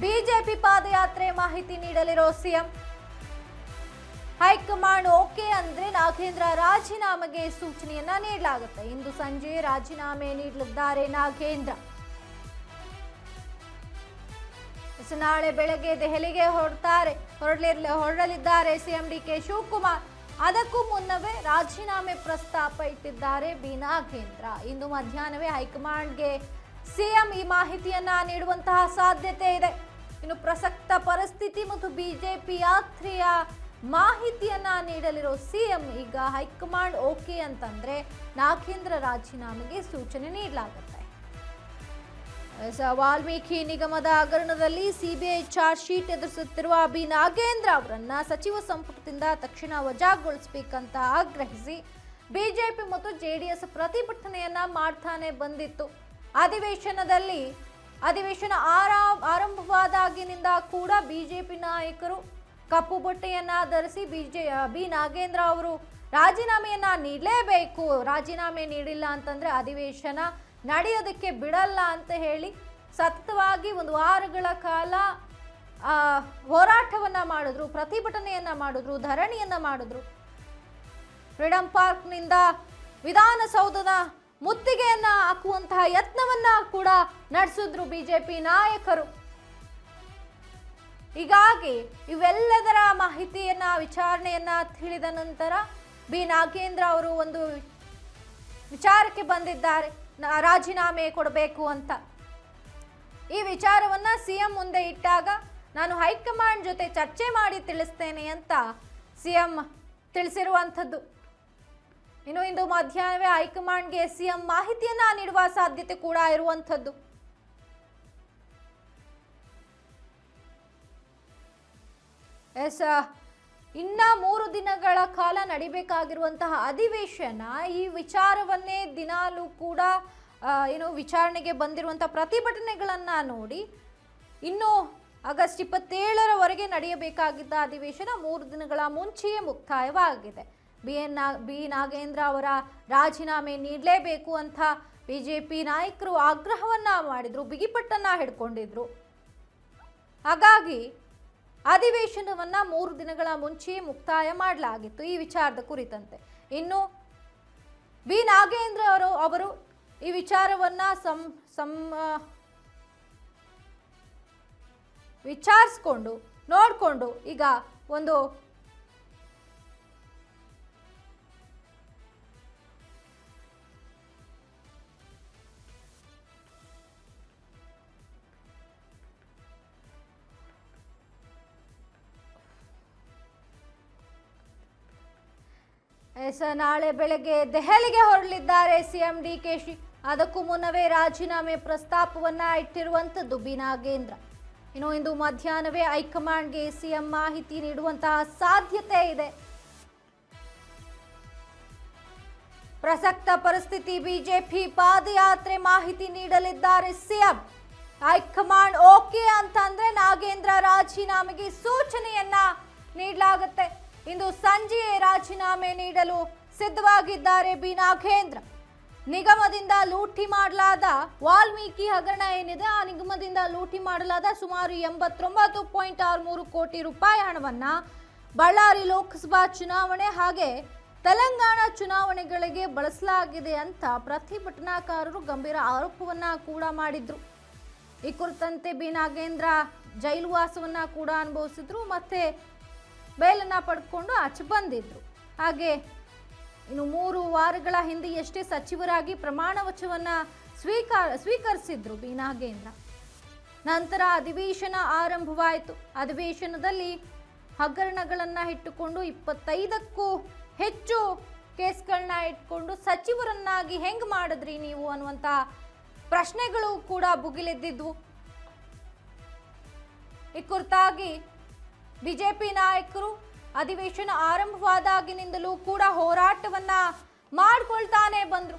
BJP ಪಾದಯಾತ್ರೆ ಮಾಹಿತಿ ನೀಡಲಿರೋ CM. High command okay ಅಂದ್ರೆ ನಾಗೇಂದ್ರ ರಾಜೀನಾಮೆಗೆ ಸೂಚನೆಯನ್ನ ನೀಡಲಾಗುತ್ತೆ. ಇಂದು ಸಂಜೆ ರಾಜೀನಾಮೆ ನೀಡಲಿದ್ದಾರೆ ನಾಗೇಂದ್ರ. ನಾಳೆ ಬೆಳಗ್ಗೆ ದೆಹಲಿಗೆ ಹೊರಡಲಿದ್ದಾರೆ ಸಿಎಂ ಡಿಕೆ ಶಿವಕುಮಾರ್. ಅದಕ್ಕೂ ಮುನ್ನವೇ ರಾಜೀನಾಮೆ ಪ್ರಸ್ತಾಪ ಇಟ್ಟಿದ್ದಾರೆ ಬಿ ನಾಗೇಂದ್ರ. ಇಂದು ಮಧ್ಯಾಹ್ನವೇ ಹೈಕಮಾಂಡ್ಗೆ ಸಿಎಂ ಈ ಮಾಹಿತಿಯನ್ನ ನೀಡುವಂತಹ ಸಾಧ್ಯತೆ ಇದೆ. ಇನ್ನು ಪ್ರಸಕ್ತ ಪರಿಸ್ಥಿತಿ ಮತ್ತು ಬಿಜೆಪಿ ಯಾತ್ರೆಯ ಮಾಹಿತಿಯನ್ನ ನೀಡಲಿರೋ ಸಿಎಂ ಈಗ ಹೈಕಮಾಂಡ್ ಓಕೆ ಅಂತಂದ್ರೆ ನಾಗೇಂದ್ರ ರಾಜೀನಾಮೆಗೆ ಸೂಚನೆ ನೀಡಲಾಗುತ್ತೆ. ವಾಲ್ಮೀಕಿ ನಿಗಮದ ಹಗರಣದಲ್ಲಿ ಸಿಬಿಐ ಚಾರ್ಜ್ ಶೀಟ್ ಎದುರಿಸುತ್ತಿರುವ ಬಿ ನಾಗೇಂದ್ರ ಅವರನ್ನ ಸಚಿವ ಸಂಪುಟದಿಂದ ತಕ್ಷಣ ವಜಾಗೊಳಿಸಬೇಕಂತ ಆಗ್ರಹಿಸಿ ಬಿಜೆಪಿ ಮತ್ತು ಜೆಡಿಎಸ್ ಪ್ರತಿಭಟನೆಯನ್ನ ಮಾಡ್ತಾನೆ ಬಂದಿತ್ತು. ಅಧಿವೇಶನ ಆರಂಭವಾದಾಗಿನಿಂದ ಕೂಡ ಬಿಜೆಪಿ ನಾಯಕರು ಕಪ್ಪು ಬಟ್ಟೆಯನ್ನ ಧರಿಸಿ ಬಿ ನಾಗೇಂದ್ರ ಅವರು ರಾಜೀನಾಮೆಯನ್ನ ನೀಡಲೇಬೇಕು, ರಾಜೀನಾಮೆ ನೀಡಿಲ್ಲ ಅಂತಂದ್ರೆ ಅಧಿವೇಶನ ನಡೆಯೋದಕ್ಕೆ ಬಿಡಲ್ಲ ಅಂತ ಹೇಳಿ ಸತತವಾಗಿ 1 ವಾರಗಳ ಕಾಲ ಹೋರಾಟವನ್ನ ಮಾಡಿದ್ರು, ಪ್ರತಿಭಟನೆಯನ್ನ ಮಾಡಿದ್ರು, ಧರಣಿಯನ್ನ ಮಾಡಿದ್ರು. ಫ್ರೀಡಂ ಪಾರ್ಕ್ನಿಂದ ವಿಧಾನಸೌಧದ ಮುತ್ತಿಗೆಯನ್ನ ಹಾಕುವಂತಹ ಯತ್ನವನ್ನ ಕೂಡ ನಡೆಸಿದ್ರು ಬಿಜೆಪಿ ನಾಯಕರು. ಹೀಗಾಗಿ ಇವೆಲ್ಲದರ ಮಾಹಿತಿಯನ್ನ ವಿಚಾರಣೆಯನ್ನ ತಿಳಿದ ನಂತರ ಬಿ ನಾಗೇಂದ್ರ ಅವರು ಒಂದು ವಿಚಾರಕ್ಕೆ ಬಂದಿದ್ದಾರೆ, ರಾಜೀನಾಮೆ ಕೊಡಬೇಕು ಅಂತ. ಈ ವಿಚಾರವನ್ನ ಸಿಎಂ ಮುಂದೆ ಇಟ್ಟಾಗ ನಾನು ಹೈಕಮಾಂಡ್ ಜೊತೆ ಚರ್ಚೆ ಮಾಡಿ ತಿಳಿಸ್ತೇನೆ ಅಂತ ಸಿಎಂ ತಿಳಿಸಿರುವಂಥದ್ದು. ಇನ್ನು ಇಂದು ಮಧ್ಯಾಹ್ನವೇ ಹೈಕಮಾಂಡ್ಗೆ ಸಿಎಂ ಮಾಹಿತಿಯನ್ನ ನೀಡುವ ಸಾಧ್ಯತೆ ಕೂಡ ಇರುವಂಥದ್ದು. ಇನ್ನ 3 ದಿನಗಳ ಕಾಲ ನಡಿಬೇಕಾಗಿರುವಂತಹ ಅಧಿವೇಶನ, ಈ ವಿಚಾರವನ್ನೇ ದಿನಾಲೂ ಕೂಡ ವಿಚಾರಣೆಗೆ ಬಂದಿರುವಂತಹ ಪ್ರತಿಭಟನೆಗಳನ್ನ ನೋಡಿ ಇನ್ನು ಆಗಸ್ಟ್ 27ರವರೆಗೆ ನಡೆಯಬೇಕಾಗಿದ್ದ ಅಧಿವೇಶನ 3 ದಿನಗಳ ಮುಂಚೆಯೇ ಮುಕ್ತಾಯವಾಗಿದೆ. ಬಿ ನಾಗೇಂದ್ರ ಅವರ ರಾಜೀನಾಮೆ ನೀಡಲೇಬೇಕು ಅಂತ ಬಿಜೆಪಿ ನಾಯಕರು ಆಗ್ರಹವನ್ನ ಮಾಡಿದ್ರು, ಬಿಗಿಪಟ್ಟನ್ನ ಹಿಡ್ಕೊಂಡಿದ್ರು. ಹಾಗಾಗಿ ಅಧಿವೇಶನವನ್ನ 3 ದಿನಗಳ ಮುಂಚೆಯೇ ಮುಕ್ತಾಯ ಮಾಡಲಾಗಿತ್ತು ಈ ವಿಚಾರದ ಕುರಿತಂತೆ. ಇನ್ನು ಬಿ ನಾಗೇಂದ್ರ ಅವರು ಈ ವಿಚಾರವನ್ನ ವಿಚಾರಿಸಿಕೊಂಡು ನೋಡಿಕೊಂಡು ಈಗ ಒಂದು ನಾಳೆ ಬೆಳಗ್ಗೆ ದೆಹಲಿಗೆ ಹೊರಡಲಿದ್ದಾರೆ ಸಿಎಂ ಡಿಕೆಶಿ. ಅದಕ್ಕೂ ಮುನ್ನವೇ ರಾಜೀನಾಮೆ ಪ್ರಸ್ತಾಪವನ್ನ ಇಟ್ಟಿರುವಂಥದ್ದು ಬಿ ನಾಗೇಂದ್ರ. ಇನ್ನು ಇಂದು ಮಧ್ಯಾಹ್ನವೇ ಹೈಕಮಾಂಡ್ಗೆ ಸಿಎಂ ಮಾಹಿತಿ ನೀಡುವಂತಹ ಸಾಧ್ಯತೆ ಇದೆ. ಪ್ರಸಕ್ತ ಪರಿಸ್ಥಿತಿ, ಬಿಜೆಪಿ ಪಾದಯಾತ್ರೆ ಮಾಹಿತಿ ನೀಡಲಿದ್ದಾರೆ ಸಿಎಂ. ಹೈಕಮಾಂಡ್ ಓಕೆ ಅಂತಂದ್ರೆ ನಾಗೇಂದ್ರ ರಾಜೀನಾಮೆಗೆ ಸೂಚನೆಯನ್ನ ನೀಡಲಾಗುತ್ತೆ. ಇಂದು ಸಂಜೆಯೇ ರಾಜೀನಾಮೆ ನೀಡಲು ಸಿದ್ಧವಾಗಿದ್ದಾರೆ ಬಿ ನಾಗೇಂದ್ರ. ನಿಗಮದಿಂದ ಲೂಟಿ ಮಾಡಲಾದ ವಾಲ್ಮೀಕಿ ಹಗರಣ ಏನಿದೆ, ಆ ನಿಗಮದಿಂದ ಲೂಟಿ ಮಾಡಲಾದ ಸುಮಾರು 89.63 ಕೋಟಿ ರೂಪಾಯಿ ಹಣವನ್ನ ಬಳ್ಳಾರಿ ಲೋಕಸಭಾ ಚುನಾವಣೆ ಹಾಗೆ ತೆಲಂಗಾಣ ಚುನಾವಣೆಗಳಿಗೆ ಬಳಸಲಾಗಿದೆ ಅಂತ ಪ್ರತಿಭಟನಾಕಾರರು ಗಂಭೀರ ಆರೋಪವನ್ನ ಕೂಡ ಮಾಡಿದ್ರು. ಈ ಕುರಿತಂತೆ ಬಿ ನಾಗೇಂದ್ರ ಜೈಲುವಾಸವನ್ನ ಕೂಡ ಅನುಭವಿಸಿದ್ರು, ಮತ್ತೆ ಬೇಲನ್ನ ಪಡ್ಕೊಂಡು ಆಚೆ ಬಂದಿದ್ರು. ಹಾಗೆ ಇನ್ನು 3 ವಾರಗಳ ಹಿಂದೆಯಷ್ಟೇ ಸಚಿವರಾಗಿ ಪ್ರಮಾಣ ವಚನವನ್ನ ಸ್ವೀಕರಿಸಿದ್ರು ಬಿ ನಾಗೇಂದ್ರ. ನಂತರ ಅಧಿವೇಶನ ಆರಂಭವಾಯಿತು. ಅಧಿವೇಶನದಲ್ಲಿ ಹಗರಣಗಳನ್ನ ಇಟ್ಟುಕೊಂಡು 25ಕ್ಕೂ ಹೆಚ್ಚು ಕೇಸ್ಗಳನ್ನ ಇಟ್ಕೊಂಡು ಸಚಿವರನ್ನಾಗಿ ಹೆಂಗ್ ಮಾಡಿದ್ರಿ ನೀವು ಅನ್ನುವಂತ ಪ್ರಶ್ನೆಗಳು ಕೂಡ ಭುಗಿಲೆದ್ದಿದ್ವು. ಈ ಕುರಿತಾಗಿ ಬಿಜೆಪಿ ನಾಯಕರು ಅಧಿವೇಶನ ಆರಂಭವಾದಾಗಿನಿಂದಲೂ ಕೂಡ ಹೋರಾಟವನ್ನ ಮಾಡ್ಕೊಳ್ತಾನೆ ಬಂದ್ರು.